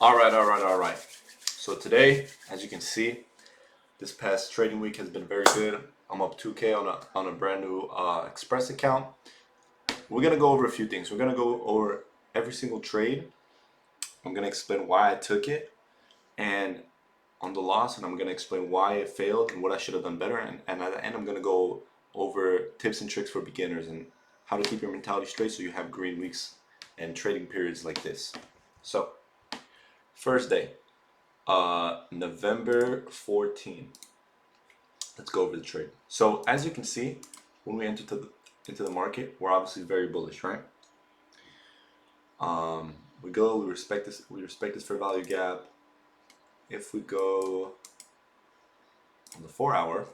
All right. So today, as you can see, this past trading week has been very good. I'm up 2K on a brand new Express account. We're gonna go over a few things. We're gonna go over every single trade. I'm gonna explain why I took it and on the loss, and I'm gonna explain why it failed and what I should have done better. And at the end, I'm gonna go over tips and tricks for beginners and how to keep your mentality straight so you have green weeks and trading periods like this. So, first day. November 14. Let's go over the trade. So as you can see, when we enter into the market, we're obviously very bullish, right? We respect this fair value gap. If we go on the 4 hour,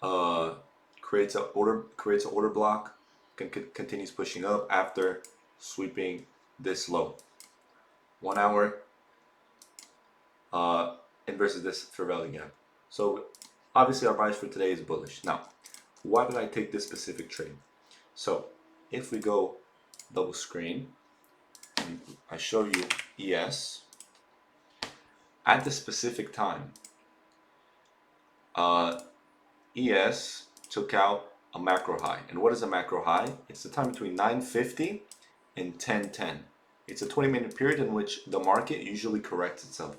uh, creates an order block, continues pushing up after sweeping this low. 1 hour, inverses this fair value gap. So obviously our bias for today is bullish. Now, why did I take this specific trade? So if we go double screen and I show you ES at the specific time, ES took out a macro high. And what is a macro high? It's the time between 9:50 and 10:10. It's a 20-minute period in which the market usually corrects itself.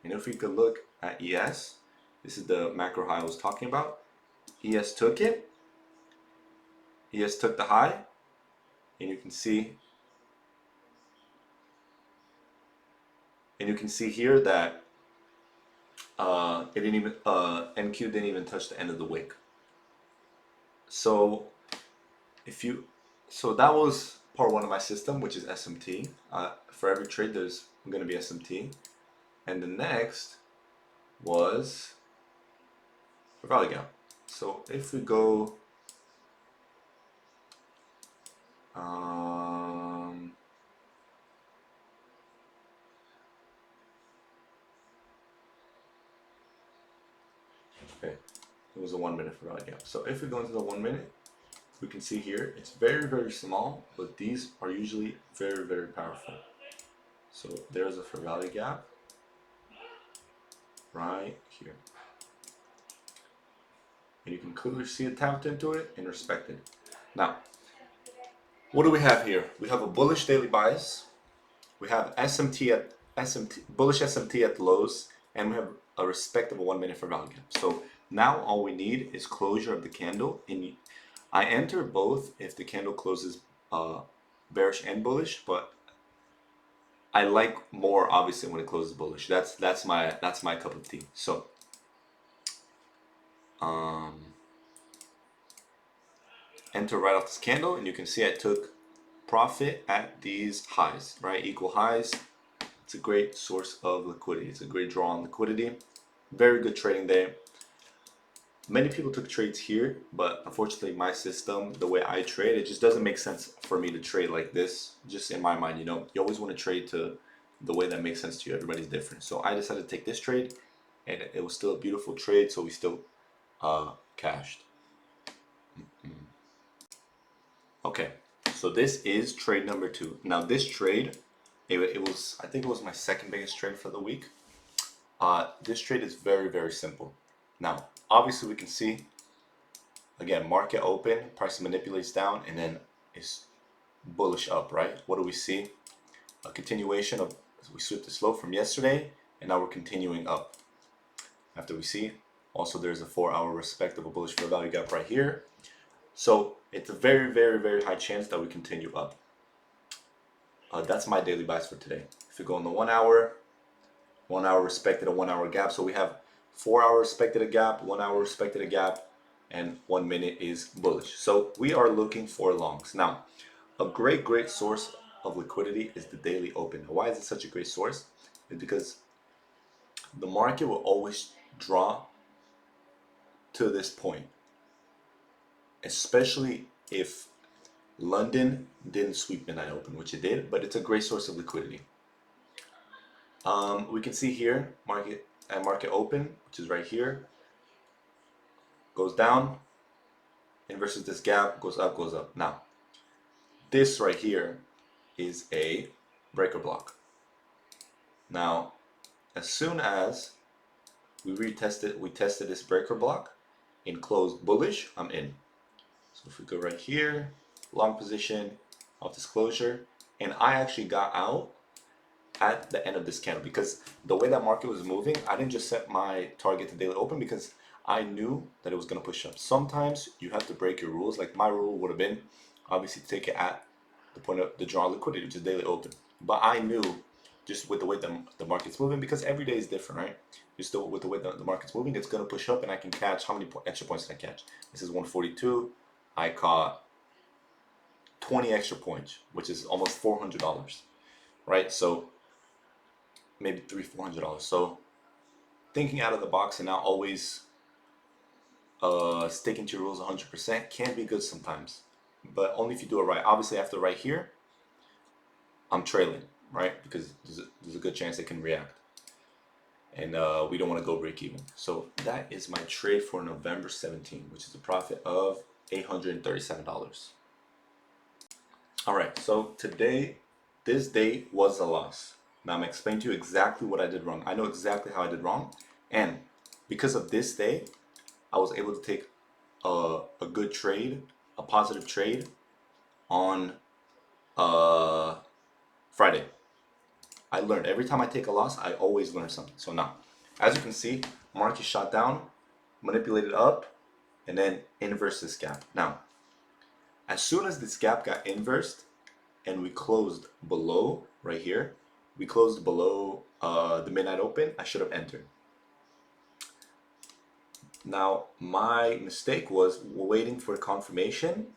And if we could look at ES, this is the macro high I was talking about. ES took it. ES took the high, and you can see here that it didn't even NQ didn't even touch the end of the wick. So that was part one of my system, which is SMT. For every trade, there's going to be SMT, and the next was for value gap. So if we go, okay, it was a 1 minute for value gap. So if we go into the 1 minute, we can see here it's very, very small, but these are usually very, very powerful. So there's a fair value gap right here. And you can clearly see it tapped into it and respected. Now, what do we have here? We have a bullish daily bias. We have bullish SMT at the lows, and we have a respectable 1 minute for value gap. So now all we need is closure of the candle. And I enter both if the candle closes bearish and bullish, but I like more obviously when it closes bullish. That's my cup of tea. So enter right off this candle, and you can see I took profit at these highs, right? Equal highs. It's a great source of liquidity. It's a great draw on liquidity. Very good trading day. Many people took trades here, but unfortunately my system, the way I trade, it just doesn't make sense for me to trade like this. Just in my mind, you always want to trade to the way that makes sense to you. Everybody's different. So I decided to take this trade, and it was still a beautiful trade, so we still cashed. Okay, so this is trade number 2. Now this trade, it was, I think it was my second biggest trade for the week. This trade is very, very simple. Now, obviously we can see, again, market open, price manipulates down, and then it's bullish up, right? What do we see? A continuation of, we swept this low from yesterday, and now we're continuing up. After we see, also there's a 4-hour respect of a bullish fair value gap right here. So it's a very, very, very high chance that we continue up. That's my daily bias for today. If you go on the 1 hour, 1 hour respected a 1 hour gap. So we have 4 hours respected a gap, 1 hour respected a gap, and 1 minute is bullish. So we are looking for longs. Now, a great source of liquidity is the daily open. Why is it such a great source? It's because the market will always draw to this point, especially if London didn't sweep midnight open, which it did, but it's a great source of liquidity. We can see here market open, which is right here, goes down, and versus this gap goes up, goes up. Now, this right here is a breaker block. Now, as soon as we tested this breaker block and closed bullish, I'm in. So if we go right here, long position, off this closure, and I actually got out at the end of this candle because the way that market was moving, I didn't just set my target to daily open because I knew that it was going to push up. Sometimes you have to break your rules. Like my rule would have been obviously to take it at the point of the draw liquidity, which is daily open. But I knew just with the way the market's moving, because every day is different, right? Just with the way the market's moving, it's going to push up and I can catch, how many extra points did I catch? This is 142. I caught 20 extra points, which is almost $400, right? So maybe $400. So thinking out of the box and not always sticking to your rules 100% can be good sometimes, but only if you do it right. Obviously, after right here, I'm trailing, right? Because there's a good chance it can react, and we don't want to go break even. So that is my trade for November 17, which is a profit of $837. All right, so today, this day was a loss. Now I'm explaining to you exactly what I did wrong. I know exactly how I did wrong, and because of this day, I was able to take a good trade, a positive trade on Friday. I learned every time I take a loss, I always learn something. So now, as you can see, market shot down, manipulated up, and then inverse this gap. Now, as soon as this gap got inversed and we closed below right here, we closed below the midnight open, I should have entered. Now, my mistake was waiting for confirmation,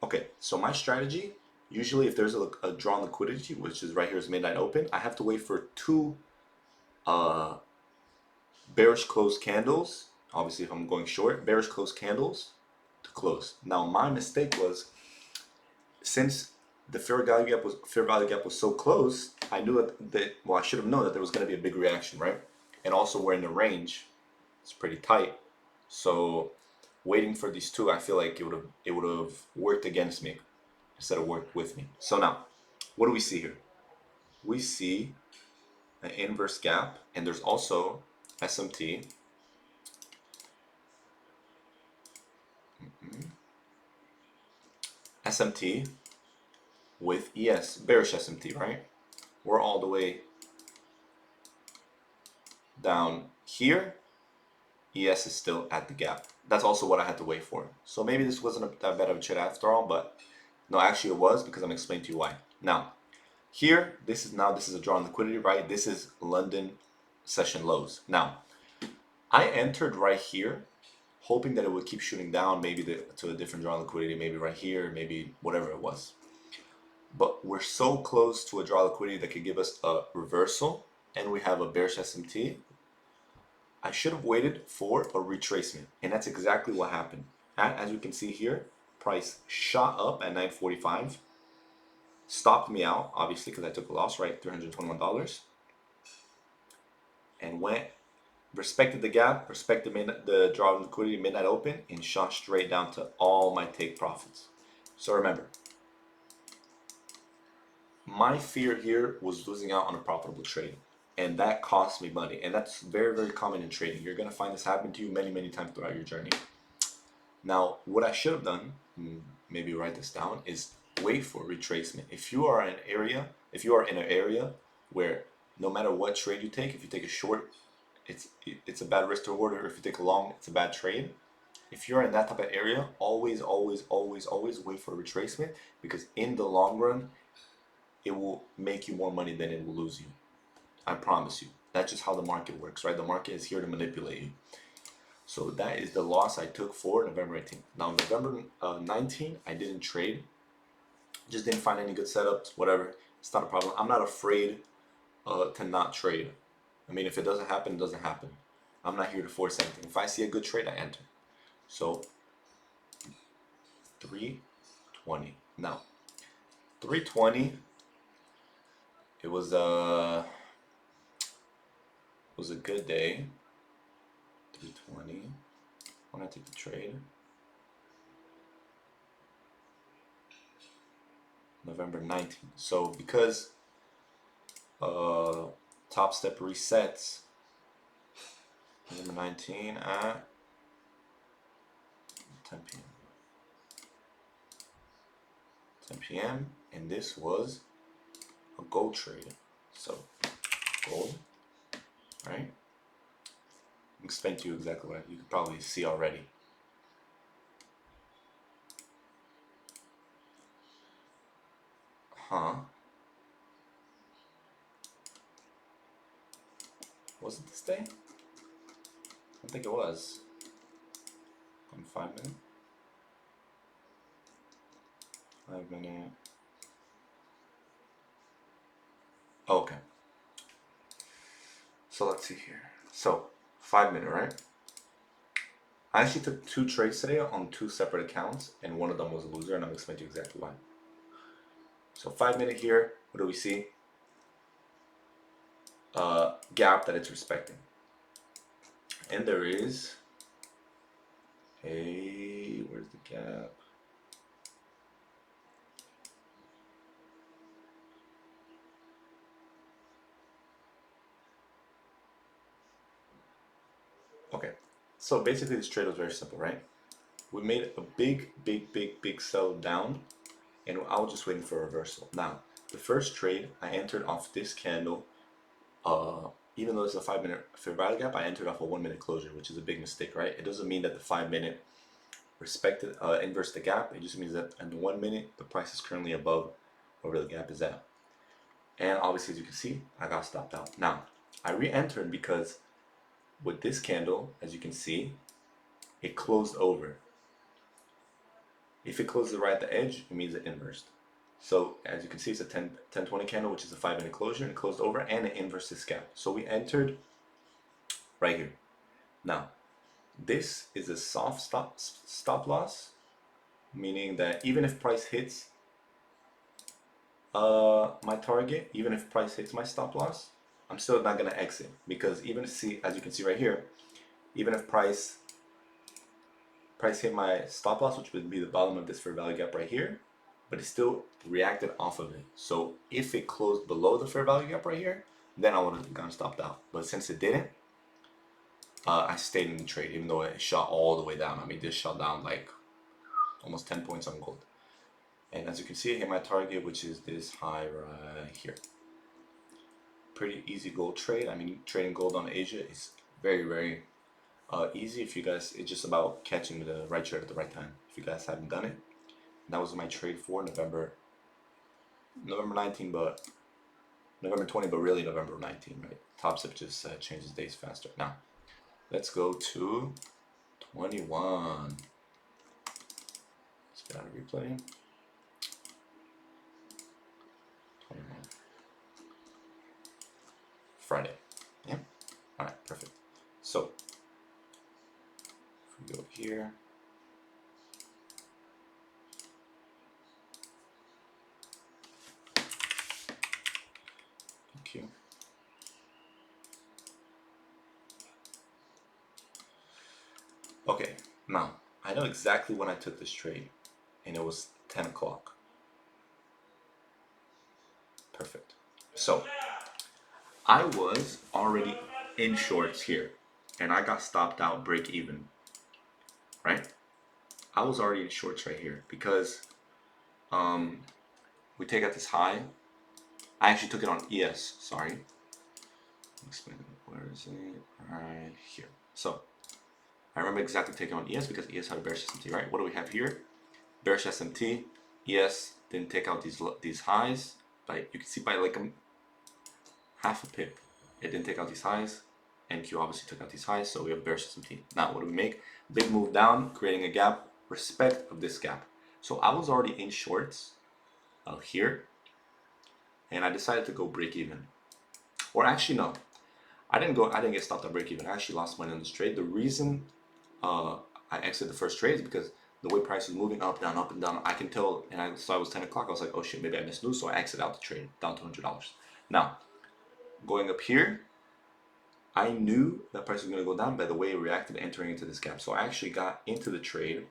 okay, so my strategy, usually if there's a drawn liquidity, which is right here is midnight open, I have to wait for two bearish closed candles, obviously if I'm going short, bearish closed candles to close. Now, my mistake was, since the fair value gap was so close, I knew that well, I should have known that there was going to be a big reaction, right? And also we're in the range, it's pretty tight, so waiting for these two, I feel like it would have worked against me instead of worked with me. So now, what do we see here? We see an inverse gap, and there's also SMT. SMT with ES, bearish SMT, right? We're all the way down here. ES is still at the gap. That's also what I had to wait for. So maybe this wasn't that bad of a trade after all, but no, actually it was, because I'm explaining to you why. Now, here, this is a drawn liquidity, right? This is London session lows. Now, I entered right here, hoping that it would keep shooting down, maybe to a different drawn liquidity, maybe right here, maybe whatever it was. But we're so close to a draw liquidity that could give us a reversal, and we have a bearish SMT. I should have waited for a retracement, and that's exactly what happened. As you can see here, price shot up at 945, stopped me out, obviously, because I took a loss, right? $321, and went, respected the gap, respected the draw liquidity midnight open, and shot straight down to all my take profits. So remember, my fear here was losing out on a profitable trade, and that cost me money, and that's very, very common in trading. You're going to find this happen to you many, many times throughout your journey. Now, what I should have done, maybe write this down, is wait for retracement. If you are in an area where no matter what trade you take, if you take a short, it's a bad risk to reward, or if you take a long, it's a bad trade. If you're in that type of area, always, always, always, always wait for retracement, because in the long run, it will make you more money than it will lose you. I promise you. That's just how the market works, right? The market is here to manipulate you. So that is the loss I took for November 18th. Now, November 19th, I didn't trade. Just didn't find any good setups, whatever. It's not a problem. I'm not afraid to not trade. I mean, if it doesn't happen, it doesn't happen. I'm not here to force anything. If I see a good trade, I enter. So 320. Now, 320, it was a good day. 320. When I take the trade, November 19th. So because Top Step resets November 19 at 10 p.m. 10 p.m. and this was a gold trade. So gold, right? I'll explain to you exactly what you can probably see already. Was it this day? I don't think it was. On 5 minute. 5 minute. Oh, okay. So let's see here. So 5 minute, right? I actually took 2 trades today on 2 separate accounts, and one of them was a loser, and I'll explain to you exactly why. So 5 minute here, what do we see? Gap that it's respecting. And there is a, where's the gap? Okay, so basically this trade was very simple, right? We made a big sell down, and I was just waiting for a reversal. Now, the first trade I entered off this candle, even though it's a 5 minute fair value gap, I entered off a 1 minute closure, which is a big mistake, right? It doesn't mean that the 5 minute respected inverse the gap. It just means that in the 1 minute the price is currently above wherever the gap is at. And obviously, as you can see, I got stopped out. Now, I re-entered because with this candle, as you can see, it closed over. If it closes right at the edge, it means it inversed. So as you can see, it's a 10-20 candle, which is a 5 minute closure, and it closed over and it inversed this gap. So we entered right here. Now, this is a soft stop loss, meaning that even if price hits my target, even if price hits my stop loss, I'm still not gonna exit, because even as you can see right here, even if price hit my stop loss, which would be the bottom of this fair value gap right here, but it still reacted off of it. So if it closed below the fair value gap right here, then I would have gone stopped out. But since it didn't, I stayed in the trade, even though it shot all the way down. I mean, this shot down like almost 10 points on gold. And as you can see, I hit my target, which is this high right here. Pretty easy gold trade. I mean, trading gold on Asia is very easy. If you guys, it's just about catching the right trade at the right time. If you guys haven't done it, that was my trade for November 19, but November 20, but really November 19, right? Top Step just changes days faster. Now, let's go to 21. Let's get out of replay. 21. Friday. Yeah? Alright, perfect. So, if we go here, thank you. Okay, now, I know exactly when I took this trade, and it was 10 o'clock. Perfect. So, I was already in shorts here, and I got stopped out break even, right? I was already in shorts right here because we take out this high. I actually took it on ES, sorry. Explain it. Where is it? Right here. So I remember exactly taking on ES because ES had a bearish SMT, right? What do we have here? Bearish SMT. ES didn't take out these highs, but you can see by like half a pip, it didn't take out these highs. NQ obviously took out these highs, so we have bearish SMT. Now what do we make? Big move down, creating a gap, respect of this gap. So I was already in shorts here, and I decided to go break even. Or actually no, I didn't get stopped at break even. I actually lost money on this trade. The reason I exited the first trade is because the way price was moving up and down, I can tell, and I saw it was 10 o'clock. I was like, oh shit, maybe I missed loose, so I exited out the trade down to $100. Now, going up here, I knew that price was going to go down by the way it reacted entering into this gap. So I actually got into the trade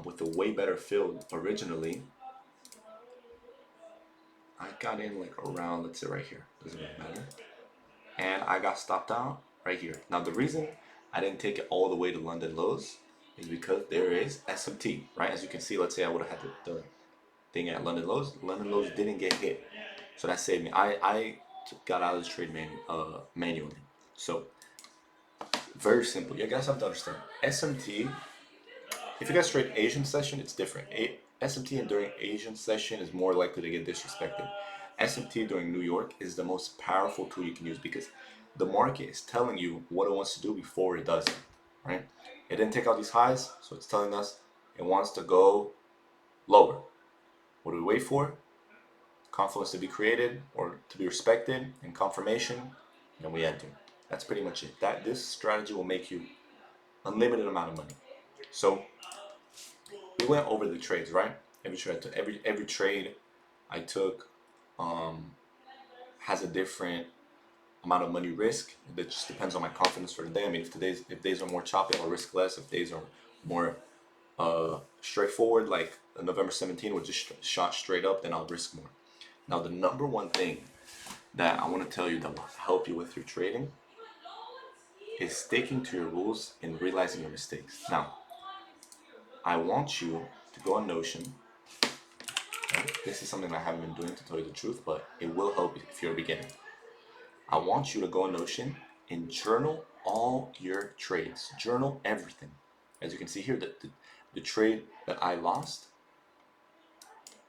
with a way better fill originally I got in like around, let's say right here, doesn't really matter. And I got stopped out right here. Now the reason I didn't take it all the way to London lows is because there is SMT, right? As you can see, let's say I would have had the thing at London lows. London lows didn't get hit, so that saved me. I got out of this trade manually. So very simple. You guys have to understand SMT. If you guys trade Asian session, it's different. SMT during Asian session is more likely to get disrespected. SMT during New York is the most powerful tool you can use because the market is telling you what it wants to do before it does it, right? It didn't take out these highs, so it's telling us it wants to go lower. What do we wait for? Confluence to be created or to be respected and confirmation, and we enter. That's pretty much it. This strategy will make you unlimited amount of money. So we went over the trades, right? Every trade I took has a different amount of money risk. It just depends on my confidence for the day. I mean, if days are more choppy, I'll risk less. If days are more straightforward, like November 17, which just shot straight up, then I'll risk more. Now, the number one thing that I want to tell you that will help you with your trading is sticking to your rules and realizing your mistakes. Now, I want you to go on Notion. Right? This is something I haven't been doing, to tell you the truth, but it will help if you're a beginner. I want you to go on Notion and journal all your trades. Journal everything. As you can see here, the trade that I lost,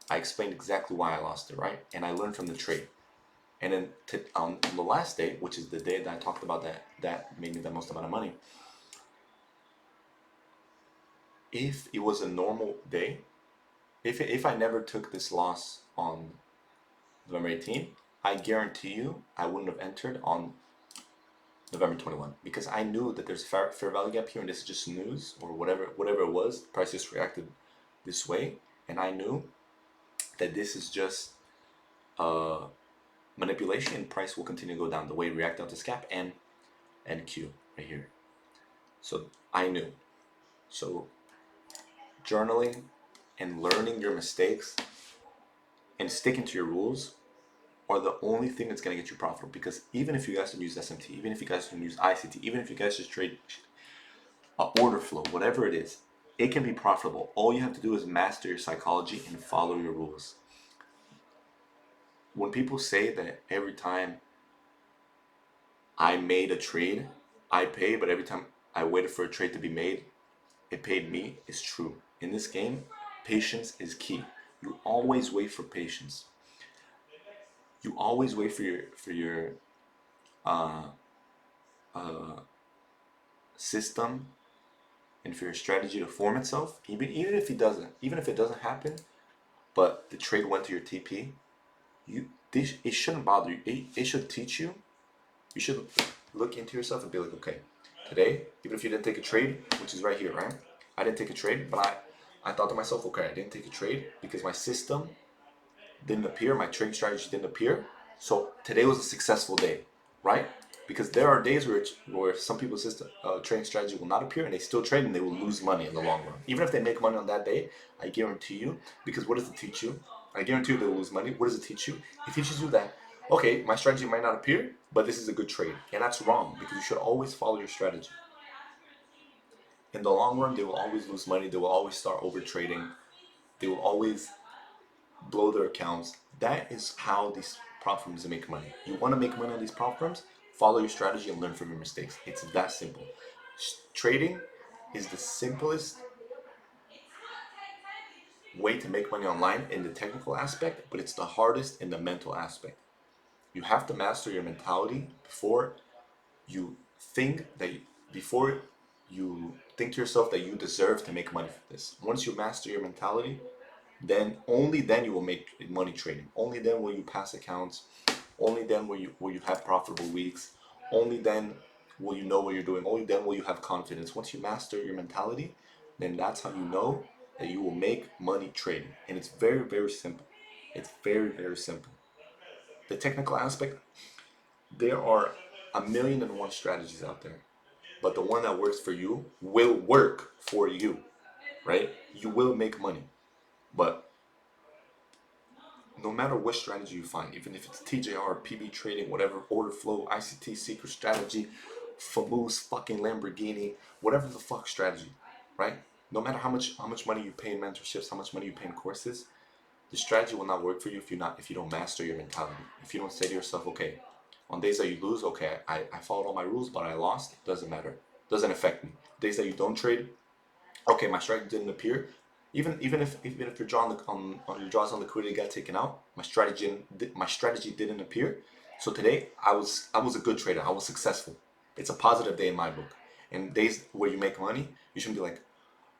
I explained exactly why I lost it, right? And I learned from the trade. And then on the last day, which is the day that I talked about that made me the most amount of money, if it was a normal day, if I never took this loss on November 18th, I guarantee you I wouldn't have entered on November 21 because I knew that there's a fair value gap here and this is just news or whatever it was. The price just reacted this way, and I knew that this is just manipulation and price will continue to go down the way it reacted to this gap and Q right here. So I knew. So journaling and learning your mistakes and sticking to your rules are the only thing that's going to get you profitable. Because even if you guys don't use SMT, even if you guys don't use ICT, even if you guys just trade order flow, whatever it is, it can be profitable. All you have to do is master your psychology and follow your rules. When people say that every time I made a trade, I pay, but every time I waited for a trade to be made, it paid me, it's true. In this game, patience is key. You always wait for patience. You always wait for your system and for your strategy to form itself. Even if it doesn't happen, but the trade went to your TP, it shouldn't bother you. It should teach you. You should look into yourself and be like, okay, today, even if you didn't take a trade, which is right here, right? I didn't take a trade, but I thought to myself, okay, I didn't take a trade because my system didn't appear, my trading strategy didn't appear. So today was a successful day, right? Because there are days where some people's trading strategy will not appear and they still trade and they will lose money in the long run. Even if they make money on that day, I guarantee you, because what does it teach you? I guarantee you they will lose money. What does it teach you? It teaches you that, okay, my strategy might not appear, but this is a good trade. And that's wrong because you should always follow your strategy. In the long run, they will always lose money. They will always start over trading. They will always blow their accounts. That is how these prop firms make money. You want to make money on these prop firms? Follow your strategy and learn from your mistakes. It's that simple. Trading is the simplest way to make money online in the technical aspect, but it's the hardest in the mental aspect. You have to master your mentality before you think to yourself that you deserve to make money for this. Once you master your mentality, then only then you will make money trading. Only then will you pass accounts. Only then will you have profitable weeks. Only then will you know what you're doing. Only then will you have confidence. Once you master your mentality, then that's how you know that you will make money trading. And it's very, very simple. It's very, very simple. The technical aspect, there are 1,000,001 strategies out there, but the one that works for you will work for you, right? You will make money, but no matter what strategy you find, even if it's TJR, PB trading, whatever, order flow, ICT, secret strategy, famous fucking Lamborghini, whatever the fuck strategy, right? No matter how much money you pay in mentorships, how much money you pay in courses, the strategy will not work for you if you don't master your mentality. If you don't say to yourself, okay, on days that you lose, okay, I followed all my rules, but I lost. Doesn't matter. Doesn't affect me. Days that you don't trade, okay, my strike didn't appear. Even if your draw on your draws on liquidity got taken out, my strategy didn't appear. So today I was a good trader. I was successful. It's a positive day in my book. And days where you make money, you shouldn't be like,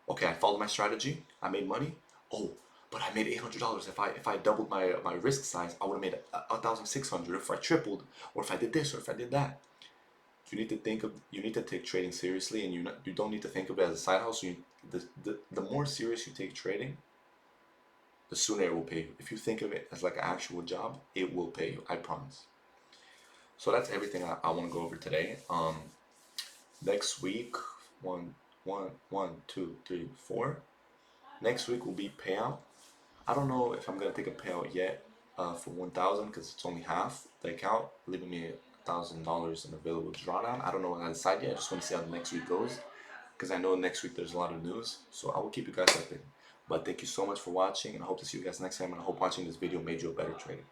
okay, I followed my strategy, I made money. Oh, but I made $800. If I doubled my risk size, I would have made 1,600. If I tripled, or if I did this, or if I did that. You need to take trading seriously, and you don't need to think of it as a side hustle. The more serious you take trading, the sooner it will pay you. If you think of it as like an actual job, it will pay you. I promise. So that's everything I want to go over today. Next week, one, two, three, four. Next week will be payout. I don't know if I'm gonna take a payout yet for 1,000 because it's only half the account, leaving me $1,000 in available drawdown. I don't know what I decide yet. I just want to see how the next week goes because I know next week there's a lot of news. So I will keep you guys updated. But thank you so much for watching, and I hope to see you guys next time. And I hope watching this video made you a better trader.